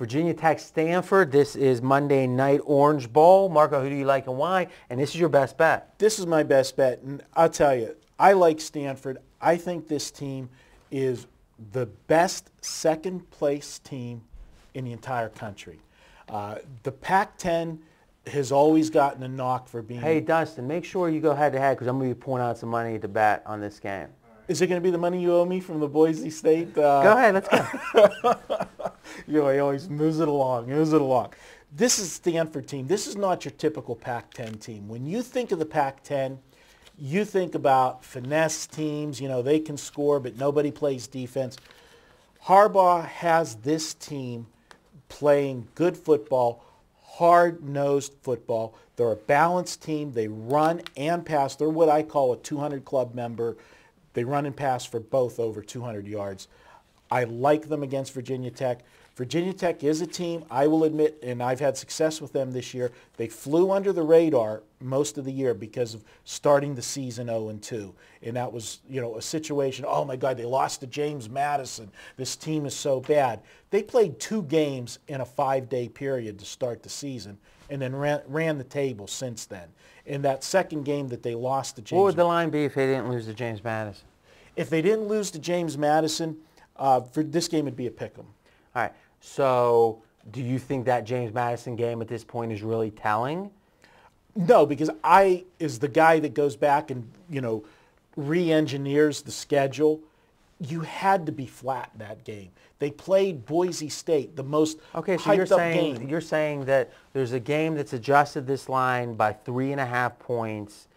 Virginia Tech, Stanford. This is Monday Night Orange Bowl. Marco, who do you like and why? And this is your best bet. This is my best bet, and I'll tell you, I like Stanford. I think this team is the best second-place team in the entire country. The Pac-10 has always gotten a knock for being... Hey, Dustin, make sure you go head-to-head because I'm going to be pouring out some money to bet on this game. Is it going to be the money you owe me from the Boise State? Go ahead, let's go. He always moves it along, This is Stanford team. This is not your typical Pac-10 team. When you think of the Pac-10, you think about finesse teams. You know, they can score, but nobody plays defense. Harbaugh has this team playing good football, hard-nosed football. They're a balanced team. They run and pass. They're what I call a 200 club member. They run and pass for both over 200 yards. I like them against Virginia Tech. Virginia Tech is a team, I will admit, and I've had success with them this year. They flew under the radar most of the year because of starting the season 0-2. And that was, a situation, oh my God, they lost to James Madison. This team is so bad. They played 2 games in a 5-day period to start the season and then ran the table since then. In that second game that they lost to James Madison. What would the line be if they didn't lose to James Madison? If they didn't lose to James Madison, for this game it'd be a pick 'em. All right. So do you think that James Madison game at this point is really telling? No, because I is the guy that goes back and, re-engineers the schedule. You had to be flat in that game. They played Boise State, the most hyped up game. You're saying that there's a game that's adjusted this line by 3.5 points,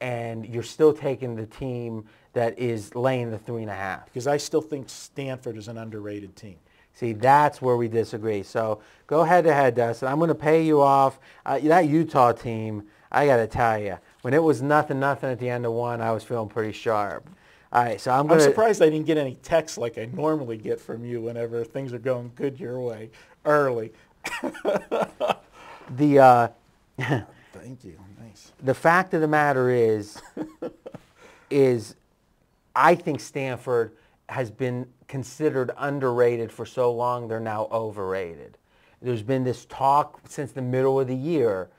and you're still taking the team that is laying the 3.5. Because I still think Stanford is an underrated team. See, that's where we disagree. So go head-to-head, Dustin. I'm going to pay you off. That Utah team, I got to tell you, when it was 0-0 at the end of one, I was feeling pretty sharp. All right, so I'm surprised I didn't get any texts like I normally get from you whenever things are going good your way early. Thank you. Nice. The fact of the matter is I think Stanford has been considered underrated for so long, they're now overrated. There's been this talk since the middle of the year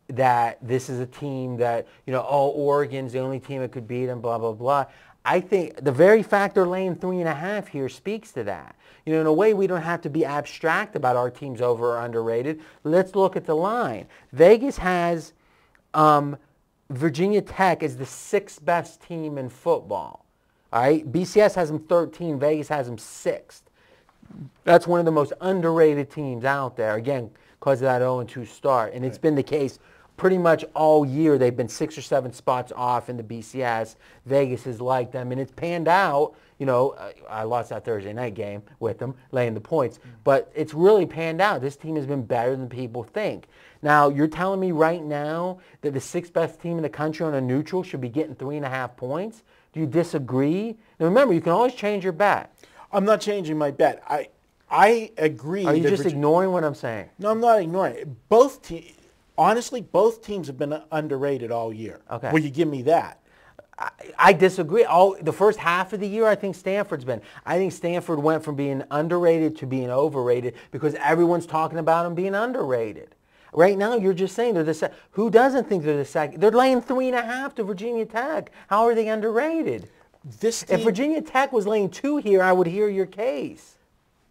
that this is a team that, Oregon's the only team that could beat them, blah, blah, blah. I think the very fact they're laying 3.5 here speaks to that. In a way, we don't have to be abstract about our teams over or underrated. Let's look at the line. Vegas has Virginia Tech as the 6th best team in football. All right, BCS has them 13. Vegas has them 6th. That's one of the most underrated teams out there, again, because of that 0-2 start. And it's been the case pretty much all year. They've been 6 or 7 spots off in the BCS. Vegas has liked them, and it's panned out. I lost that Thursday night game with them, laying the points. But it's really panned out. This team has been better than people think. Now, you're telling me right now that the 6th best team in the country on a neutral should be getting 3.5 points? Do you disagree? Now remember, you can always change your bet. I'm not changing my bet. I agree. Are you just ignoring what I'm saying? No, I'm not ignoring it. Honestly, both teams have been underrated all year. Okay. Will you give me that? I disagree. The first half of the year, I think Stanford's been. I think Stanford went from being underrated to being overrated because everyone's talking about them being underrated. Right now, you're just saying they're the second. Who doesn't think they're the second? They're laying 3.5 to Virginia Tech. How are they underrated? If Virginia Tech was laying 2 here, I would hear your case.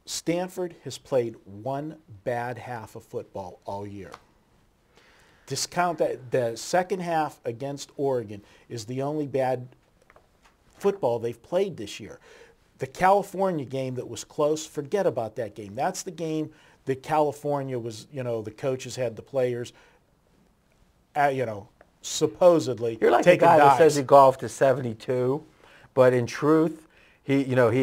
Stanford has played one bad half of football all year. Discount that. The second half against Oregon is the only bad football they've played this year. The California game that was close, forget about that game. That's the game that California was, the coaches had the players, supposedly You're like taking the guy dives. that says he golfed to 72, but in truth, he took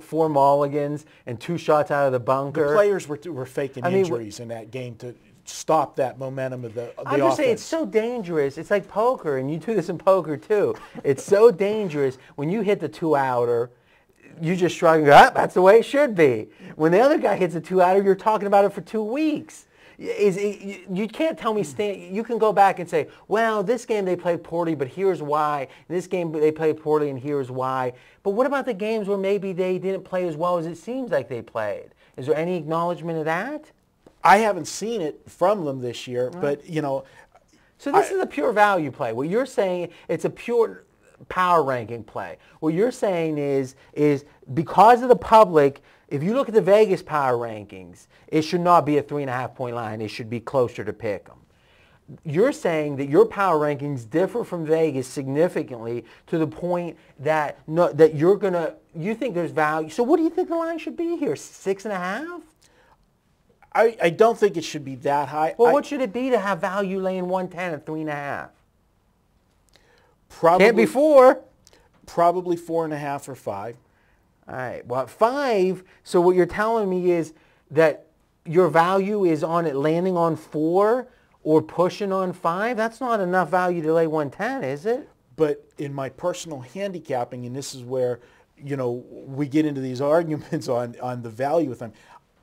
4 mulligans and 2 shots out of the bunker. The players were faking injuries in that game to stop that momentum of the offense. I'm just saying, it's so dangerous. It's like poker, and you do this in poker too. It's so dangerous when you hit the 2-outer. You just shrug and go, that's the way it should be. When the other guy hits a 2-outer, you're talking about it for 2 weeks. You can't tell me you can go back and say, well, this game they played poorly, but here's why. This game they played poorly, and here's why. But what about the games where maybe they didn't play as well as it seems like they played? Is there any acknowledgement of that? I haven't seen it from them this year, but, you know. So this is a pure value play. What you're saying, it's a pure power ranking play. What you're saying is because of the public, if you look at the Vegas power rankings, it should not be a 3.5-point line. It should be closer to pick 'em. You're saying that your power rankings differ from Vegas significantly to the point that you think there's value. So what do you think the line should be here? 6.5? I don't think it should be that high. Well, what should it be to have value laying 110 at 3.5? Probably, can't be 4. Probably 4.5 or 5. All right. Well, at 5. So what you're telling me is that your value is on it landing on 4 or pushing on 5. That's not enough value to lay 110, is it? But in my personal handicapping, and this is where, you know, we get into these arguments on the value of them.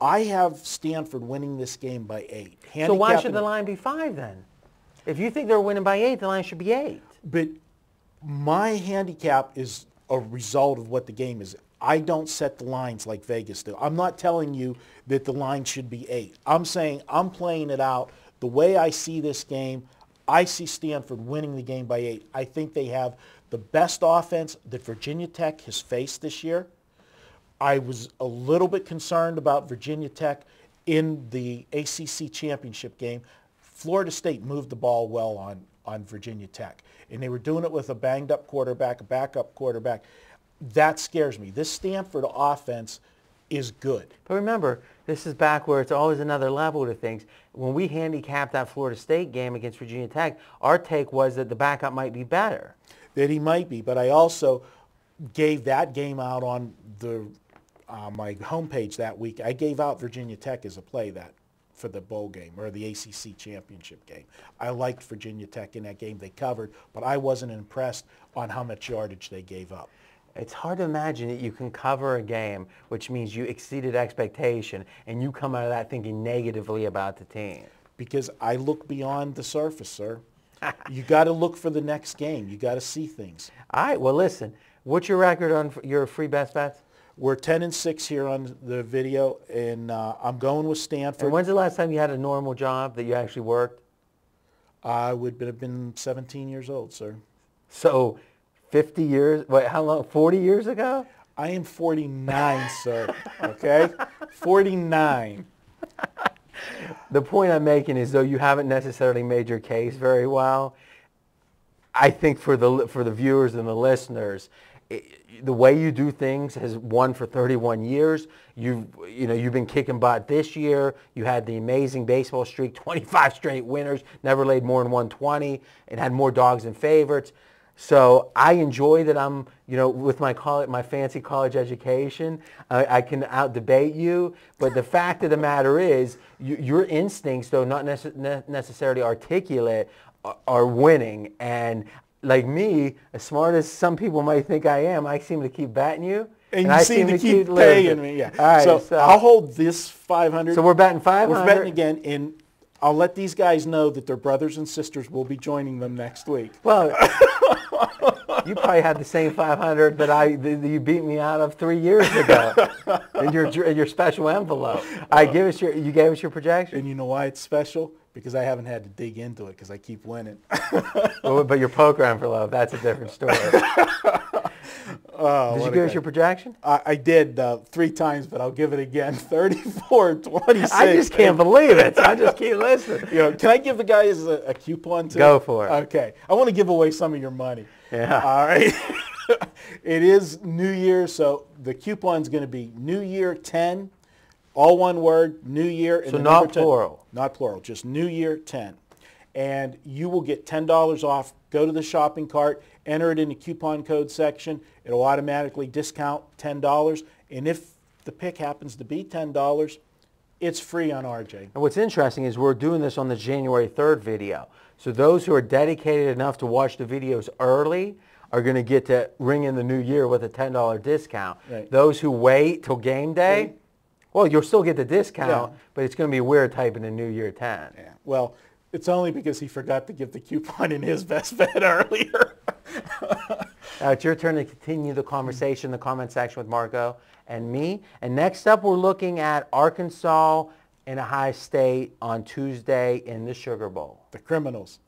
I have Stanford winning this game by 8. So why should the line be 5 then? If you think they're winning by 8, the line should be 8. But my handicap is a result of what the game is. I don't set the lines like Vegas do. I'm not telling you that the line should be 8. I'm saying I'm playing it out the way I see this game. I see Stanford winning the game by 8. I think they have the best offense that Virginia Tech has faced this year. I was a little bit concerned about Virginia Tech in the ACC championship game. Florida State moved the ball well on Virginia Tech, and they were doing it with a banged-up quarterback, a backup quarterback. That scares me. This Stanford offense is good. But remember, this is back where it's always another level to things. When we handicapped that Florida State game against Virginia Tech, our take was that the backup might be better. That he might be, but I also gave that game out on my homepage that week. I gave out Virginia Tech as a play for the bowl game or the ACC championship game. I liked Virginia Tech in that game. They covered, but I wasn't impressed on how much yardage they gave up. It's hard to imagine that you can cover a game, which means you exceeded expectation, and you come out of that thinking negatively about the team. Because I look beyond the surface, sir. You got to look for the next game. You got to see things. All right. Well, listen. What's your record on your free best bets? We're 10-6 here on the video, and I'm going with Stanford. And when's the last time you had a normal job that you actually worked? I would have been 17 years old, sir. So 50 years, wait, how long, 40 years ago? I am 49, sir, okay? 49. The point I'm making is, though you haven't necessarily made your case very well, I think for the viewers and the listeners, the way you do things has won for 31 years. You've been kicking butt this year. You had the amazing baseball streak, 25 straight winners, never laid more than 120, and had more dogs than favorites. So I enjoy that I'm, with my fancy college education, I can out-debate you. But the fact of the matter is, your instincts, though not necessarily articulate, are winning. And like me, as smart as some people might think I am, I seem to keep batting you. And you seem to keep paying me, yeah. All right, so I'll hold this 500. So we're betting 500? We're betting again, and I'll let these guys know that their brothers and sisters will be joining them next week. Well, you probably had the same 500 that you beat me out of 3 years ago in your special envelope. You gave us your projection? And you know why it's special? Because I haven't had to dig into it because I keep winning. But your poker envelope, that's a different story. Did you give us your projection? I did 3 times, but I'll give it again. 34, 26. I just can't believe it. So I just keep listening. Can I give the guys a coupon too? Go for it. Okay. I want to give away some of your money. Yeah. All right. It is New Year, so the coupon's going to be New Year 10, all one word, New Year. So not plural. Not plural, just New Year 10. And you will get $10 off. Go to the shopping cart, enter it in the coupon code section. It'll automatically discount $10. And if the pick happens to be $10, it's free on RJ. And what's interesting is we're doing this on the January 3rd video. So those who are dedicated enough to watch the videos early are going to get to ring in the new year with a $10 discount. Right. Those who wait till game day, Well, you'll still get the discount, Yeah. but it's going to be weird typing in New Year 10. Yeah. Well, it's only because he forgot to give the coupon in his best bet earlier. Now it's your turn to continue the conversation in the comment section with Marco and me. And next up, we're looking at Arkansas and Ohio State on Tuesday in the Sugar Bowl. The Criminals.